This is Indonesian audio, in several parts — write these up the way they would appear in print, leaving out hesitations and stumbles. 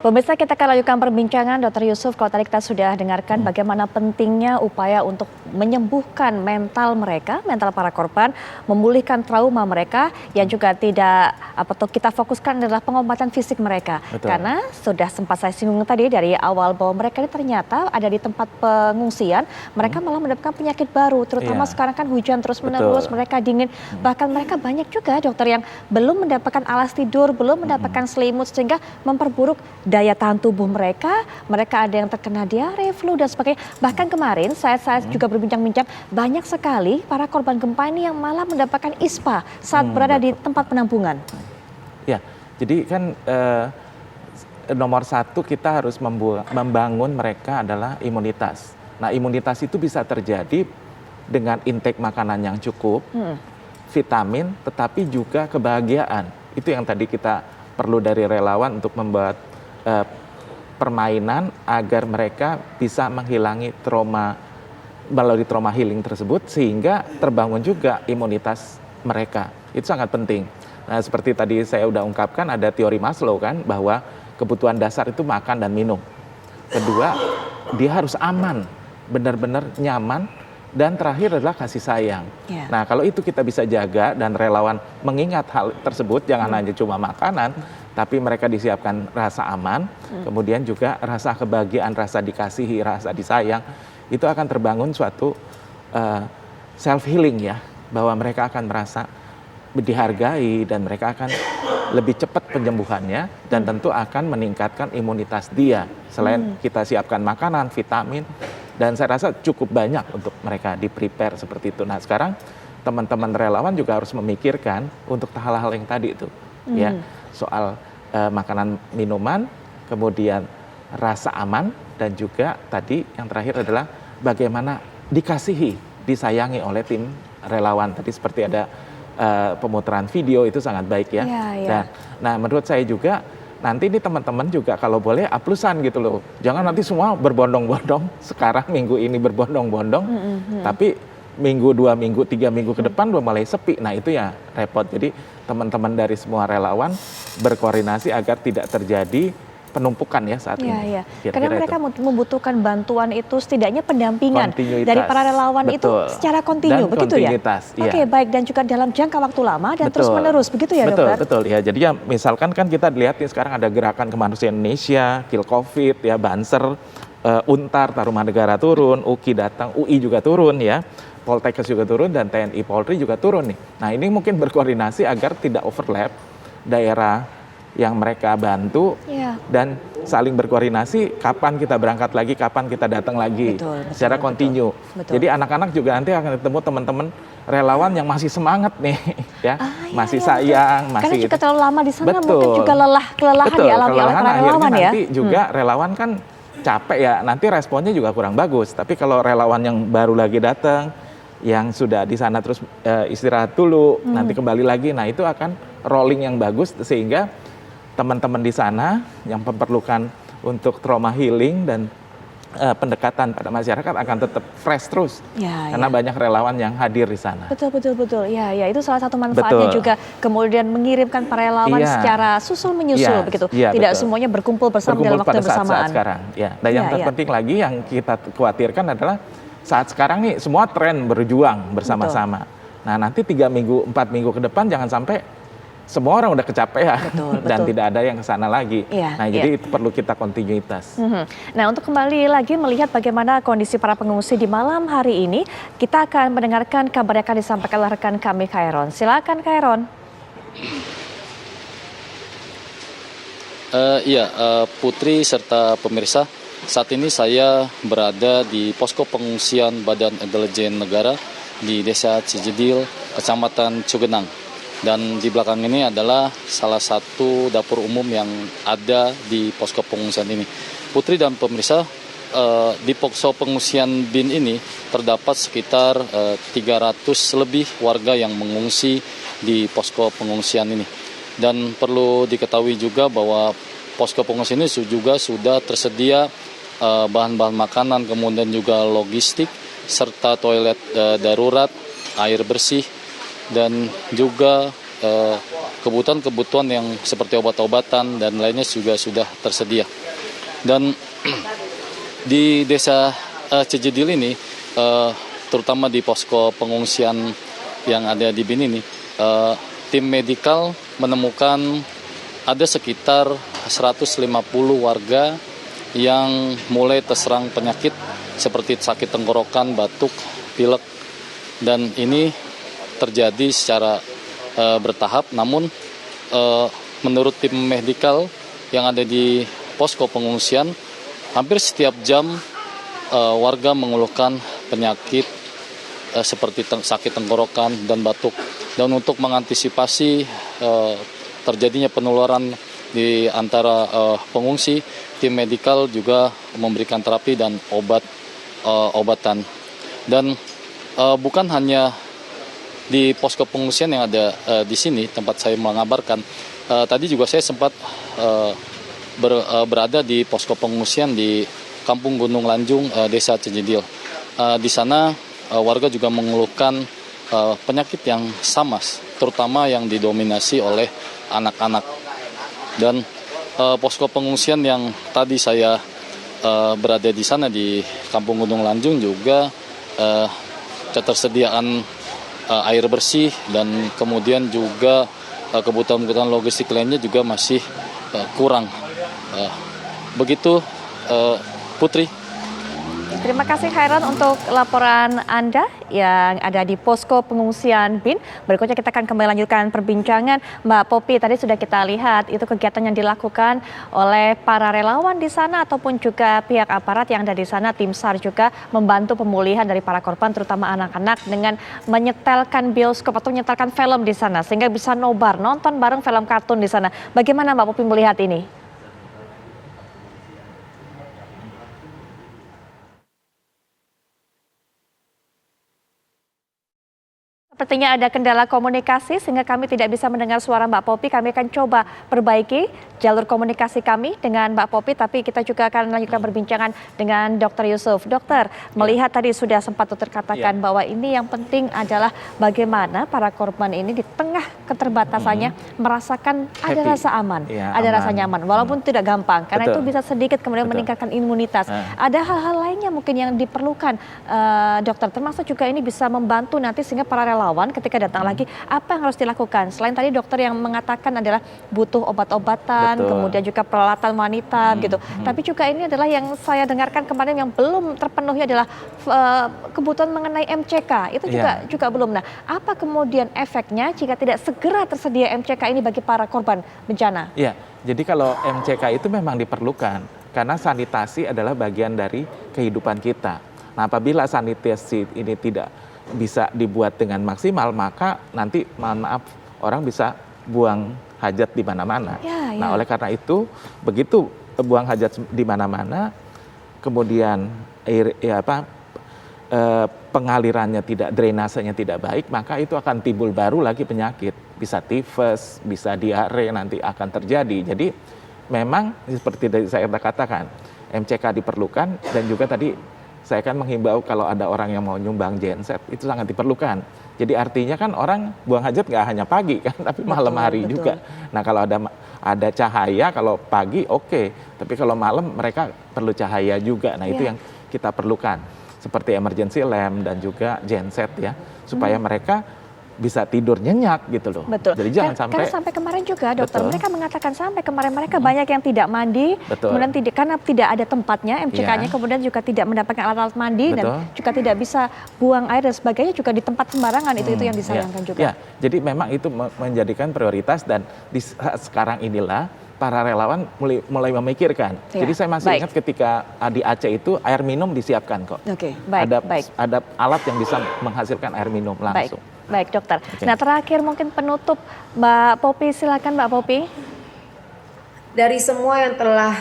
Pemirsa, kita akan lanjutkan perbincangan Dr. Yusuf. Kalau tadi kita sudah dengarkan bagaimana pentingnya upaya untuk menyembuhkan mental mereka, mental para korban, memulihkan trauma mereka, yang juga tidak kita fokuskan adalah pengobatan fisik mereka. Betul. Karena sudah sempat saya singgung tadi dari awal bahwa mereka ini ternyata ada di tempat pengungsian, mereka malah mendapatkan penyakit baru, terutama sekarang kan hujan terus-menerus, mereka dingin, bahkan mereka banyak juga dokter yang belum mendapatkan alas tidur, belum mendapatkan selimut, sehingga memperburuk daya tahan tubuh mereka ada yang terkena diare, flu dan sebagainya. Bahkan kemarin saya juga berbincang-bincang, banyak sekali para korban gempa ini yang malah mendapatkan ISPA saat berada di tempat penampungan. Ya, jadi kan nomor satu kita harus membangun mereka adalah imunitas. Nah, imunitas itu bisa terjadi dengan intake makanan yang cukup, vitamin, tetapi juga kebahagiaan. Itu yang tadi kita perlu dari relawan untuk membuat permainan agar mereka bisa menghilangi trauma melalui trauma healing tersebut, sehingga terbangun juga imunitas mereka. Itu sangat penting. Nah, seperti tadi saya udah ungkapkan, ada teori Maslow kan, bahwa kebutuhan dasar itu makan dan minum. Kedua, dia harus aman, benar-benar nyaman, dan terakhir adalah kasih sayang. Nah, kalau itu kita bisa jaga dan relawan mengingat hal tersebut, jangan hanya cuma makanan, tapi mereka disiapkan rasa aman, kemudian juga rasa kebahagiaan, rasa dikasihi, rasa disayang, itu akan terbangun suatu self healing ya, bahwa mereka akan merasa dihargai dan mereka akan lebih cepat penyembuhannya, dan tentu akan meningkatkan imunitas dia. Selain kita siapkan makanan, vitamin, dan saya rasa cukup banyak untuk mereka di-prepare seperti itu. Nah, sekarang teman-teman relawan juga harus memikirkan untuk hal-hal yang tadi itu, ya, soal makanan, minuman, kemudian rasa aman, dan juga tadi yang terakhir adalah bagaimana dikasihi, disayangi oleh tim relawan. Tadi seperti ada pemutaran video, itu sangat baik ya. Nah, menurut saya juga nanti ini teman-teman juga kalau boleh aplusan gitu loh. Jangan nanti semua berbondong-bondong, sekarang minggu ini berbondong-bondong, tapi minggu, 2 minggu, 3 minggu ke depan udah mulai sepi. Nah, itu ya repot. Jadi teman-teman dari semua relawan berkoordinasi agar tidak terjadi penumpukan ya saat ini. Karena mereka membutuhkan bantuan itu, setidaknya pendampingan dari para relawan itu secara kontinu, begitu ya? Oke, baik, dan juga dalam jangka waktu lama dan terus-menerus, begitu ya dokter? Betul ya. Jadi ya misalkan kan kita lihat nih sekarang ada gerakan kemanusiaan Indonesia, Kill Covid ya, Banser, Untar, Taruman Negara turun, UKI datang, UI juga turun ya, Poltekkes juga turun, dan TNI Polri juga turun nih. Nah, ini mungkin berkoordinasi agar tidak overlap daerah yang mereka bantu, dan saling berkoordinasi kapan kita berangkat lagi, kapan kita datang lagi, secara kontinu. Jadi anak-anak juga nanti akan ketemu teman-teman relawan yang masih semangat nih, ya, masih sayang, masih. Karena juga terlalu lama di sana, mungkin juga kelelahan dialami oleh para relawan ya. Nanti juga relawan kan capek ya, nanti responnya juga kurang bagus. Tapi kalau relawan yang baru lagi datang, yang sudah di sana terus istirahat dulu, nanti kembali lagi, nah itu akan rolling yang bagus, sehingga teman-teman di sana yang memerlukan untuk trauma healing dan pendekatan pada masyarakat akan tetap fresh terus, karena banyak relawan yang hadir di sana. Betul. Ya, itu salah satu manfaatnya juga. Kemudian mengirimkan para relawan secara susul menyusul begitu. Tidak semuanya berkumpul bersama dalam waktu bersamaan. Saat sekarang. Dan yang terpenting lagi yang kita khawatirkan adalah saat sekarang nih semua tren berjuang bersama-sama. Nah, nanti 3 minggu, 4 minggu ke depan jangan sampai semua orang udah kecapean dan tidak ada yang ke sana lagi. Jadi itu perlu kita kontinuitas. Nah, untuk kembali lagi melihat bagaimana kondisi para pengungsi di malam hari ini, kita akan mendengarkan kabar yang akan disampaikan oleh rekan kami Khairon. Silakan Khairon. Putri serta pemirsa, saat ini saya berada di posko pengungsian Badan Intelijen Negara di Desa Cijedil, Kecamatan Cugenang. Dan di belakang ini adalah salah satu dapur umum yang ada di posko pengungsian ini. Putri dan pemirsa, di posko pengungsian BIN ini terdapat sekitar 300 lebih warga yang mengungsi di posko pengungsian ini. Dan perlu diketahui juga bahwa posko pengungsian ini juga sudah tersedia bahan-bahan makanan, kemudian juga logistik, serta toilet darurat, air bersih, dan juga kebutuhan-kebutuhan yang seperti obat-obatan dan lainnya juga sudah tersedia. Dan di desa Cijedil ini, terutama di posko pengungsian yang ada di BIN ini, tim medikal menemukan ada sekitar 150 warga yang mulai terserang penyakit seperti sakit tenggorokan, batuk, pilek, dan ini terjadi secara bertahap. Namun menurut tim medikal yang ada di posko pengungsian, hampir setiap jam warga mengeluhkan penyakit seperti sakit tenggorokan dan batuk. Dan untuk mengantisipasi terjadinya penularan di antara pengungsi, tim medikal juga memberikan terapi dan obatan. Dan bukan hanya di posko pengungsian yang ada di sini tempat saya mengabarkan. Tadi juga saya sempat berada di posko pengungsian di Kampung Gunung Lanjung, Desa Cijedil. Di sana warga juga mengeluhkan penyakit yang sama, terutama yang didominasi oleh anak-anak. Dan posko pengungsian yang tadi saya berada di sana di Kampung Gunung Lanjung juga ketersediaan air bersih dan kemudian juga kebutuhan-kebutuhan logistik lainnya juga masih kurang. Begitu, Putri. Terima kasih Khairan untuk laporan Anda yang ada di posko pengungsian BIN. Berikutnya kita akan kembali lanjutkan perbincangan. Mbak Popi, tadi sudah kita lihat itu kegiatan yang dilakukan oleh para relawan di sana ataupun juga pihak aparat yang ada di sana. Tim SAR juga membantu pemulihan dari para korban terutama anak-anak dengan menyetelkan bioskop atau menyetelkan film di sana sehingga bisa nobar, nonton bareng film kartun di sana. Bagaimana Mbak Popi melihat ini? Sepertinya ada kendala komunikasi sehingga kami tidak bisa mendengar suara Mbak Popi. Kami akan coba perbaiki jalur komunikasi kami dengan Mbak Popi, tapi kita juga akan melanjutkan perbincangan dengan Dr. Yusuf. Dokter, melihat tadi sudah sempat dokter katakan bahwa ini yang penting adalah bagaimana para korban ini di tengah keterbatasannya merasakan ada rasa aman, ada rasa nyaman, walaupun tidak gampang, karena itu bisa sedikit kemudian meningkatkan imunitas. Ada hal-hal lainnya mungkin yang diperlukan, dokter, termasuk juga ini bisa membantu nanti sehingga para relawan ketika datang lagi, apa yang harus dilakukan? Selain tadi dokter yang mengatakan adalah butuh obat-obatan, kemudian juga peralatan wanita gitu. Tapi juga ini adalah yang saya dengarkan kemarin yang belum terpenuhi adalah kebutuhan mengenai MCK. Itu juga belum. Nah, apa kemudian efeknya jika tidak segera tersedia MCK ini bagi para korban bencana? Iya, jadi kalau MCK itu memang diperlukan karena sanitasi adalah bagian dari kehidupan kita. Nah, apabila sanitasi ini tidak bisa dibuat dengan maksimal, maka nanti mohon maaf orang bisa buang hajat di mana-mana. Nah, oleh karena itu begitu buang hajat di mana-mana, kemudian pengalirannya tidak, drainasenya tidak baik, maka itu akan timbul baru lagi penyakit, bisa tifus, bisa diare nanti akan terjadi. Jadi memang seperti saya katakan, MCK diperlukan dan juga tadi saya kan menghimbau kalau ada orang yang mau nyumbang genset itu sangat diperlukan. Jadi artinya kan orang buang hajat nggak hanya pagi kan, tapi malam hari juga. Nah kalau ada cahaya, kalau pagi oke, tapi kalau malam mereka perlu cahaya juga. Nah itu yang kita perlukan seperti emergency lamp dan juga genset ya, supaya mereka bisa tidur nyenyak gitu loh. Betul. Jadi jangan sampai. Karena sampai kemarin juga dokter mereka mengatakan sampai kemarin mereka banyak yang tidak mandi, kemudian karena tidak ada tempatnya MCK-nya, kemudian juga tidak mendapatkan alat-alat mandi dan juga tidak bisa buang air dan sebagainya juga di tempat sembarangan itu yang disayangkan juga. Ya, jadi memang itu menjadikan prioritas dan di sekarang inilah para relawan mulai memikirkan. Jadi saya masih ingat ketika di Aceh itu air minum disiapkan kok. Ada alat yang bisa menghasilkan air minum langsung. Baik dokter. Nah terakhir mungkin penutup Mbak Popi, silakan Mbak Popi. Dari semua yang telah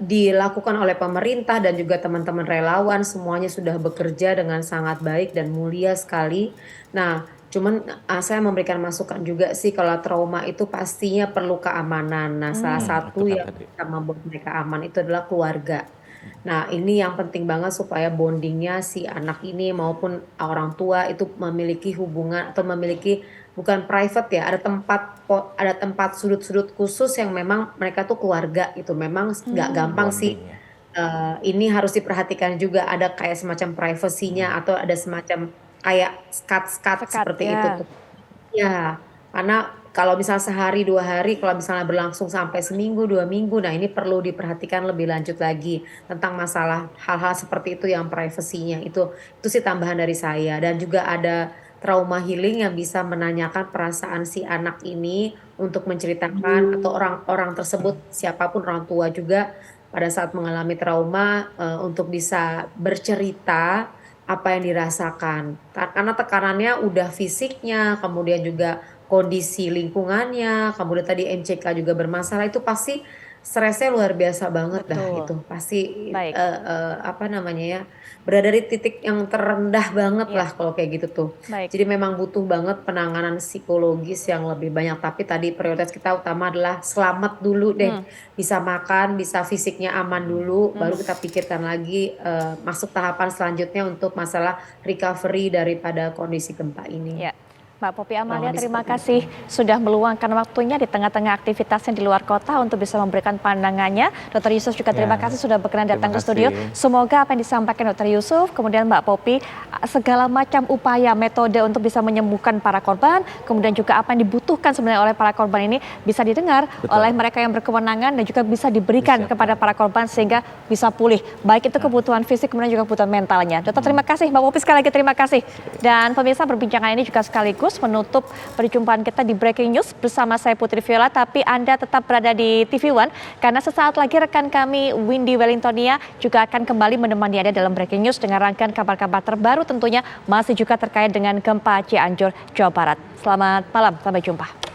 dilakukan oleh pemerintah dan juga teman-teman relawan, semuanya sudah bekerja dengan sangat baik dan mulia sekali. Nah, cuman saya memberikan masukan juga sih kalau trauma itu pastinya perlu keamanan. Nah, salah satu yang bisa membuat mereka aman itu adalah keluarga. Nah, ini yang penting banget supaya bondingnya si anak ini maupun orang tua itu memiliki hubungan atau memiliki bukan private ya, ada tempat sudut-sudut khusus yang memang mereka tuh keluarga gitu. Memang nggak gampang sih, Bonding ya. ini harus diperhatikan juga ada kayak semacam privasinya atau ada semacam kayak skat-skat Sekat seperti itu ya. tuh. Ya, karena kalau misal sehari, 2 hari, kalau misalnya berlangsung sampai seminggu, 2 minggu, nah ini perlu diperhatikan lebih lanjut lagi tentang masalah hal-hal seperti itu yang privasinya itu sih tambahan dari saya dan juga ada trauma healing yang bisa menanyakan perasaan si anak ini untuk menceritakan atau orang-orang tersebut siapapun orang tua juga pada saat mengalami trauma, untuk bisa bercerita apa yang dirasakan. Karena tekanannya udah fisiknya, kemudian juga kondisi lingkungannya, kemudian tadi MCK juga bermasalah, itu pasti stresnya luar biasa banget dah Betul. itu. Pasti, Baik. apa namanya ya, berada di titik yang terendah banget Ya, lah kalau kayak gitu tuh. baik. Jadi memang butuh banget penanganan psikologis yang lebih banyak, tapi tadi prioritas kita utama adalah selamat dulu deh. Hmm. Bisa makan, bisa fisiknya aman dulu, baru kita pikirkan lagi, masuk tahapan selanjutnya untuk masalah recovery daripada kondisi gempa ini. Ya, Mbak Popi Kurang Amalia, lebih terima seperti itu. kasih sudah meluangkan waktunya di tengah-tengah aktivitasnya di luar kota untuk bisa memberikan pandangannya. Dr. Yusuf juga terima Ya, kasih sudah berkenan datang ke terima studio. kasih. Semoga apa yang disampaikan Dr. Yusuf, kemudian Mbak Popi, segala macam upaya, metode untuk bisa menyembuhkan para korban, kemudian juga apa yang dibutuhkan sebenarnya oleh para korban ini bisa didengar Betul. oleh mereka yang berkewenangan dan juga bisa diberikan Disiapkan. kepada para korban sehingga bisa pulih. Baik itu kebutuhan fisik kemudian juga kebutuhan mentalnya. Dokter, terima kasih. Mbak Popi sekali lagi terima kasih. Dan pemirsa, perbincangan ini juga sekaligus menutup perjumpaan kita di Breaking News bersama saya Putri Viola, tapi Anda tetap berada di TV One karena sesaat lagi rekan kami Windy Wellingtonia juga akan kembali menemani Anda dalam Breaking News dengan rangkaian kabar-kabar terbaru tentunya masih juga terkait dengan gempa Cianjur, Jawa Barat. Selamat malam, sampai jumpa.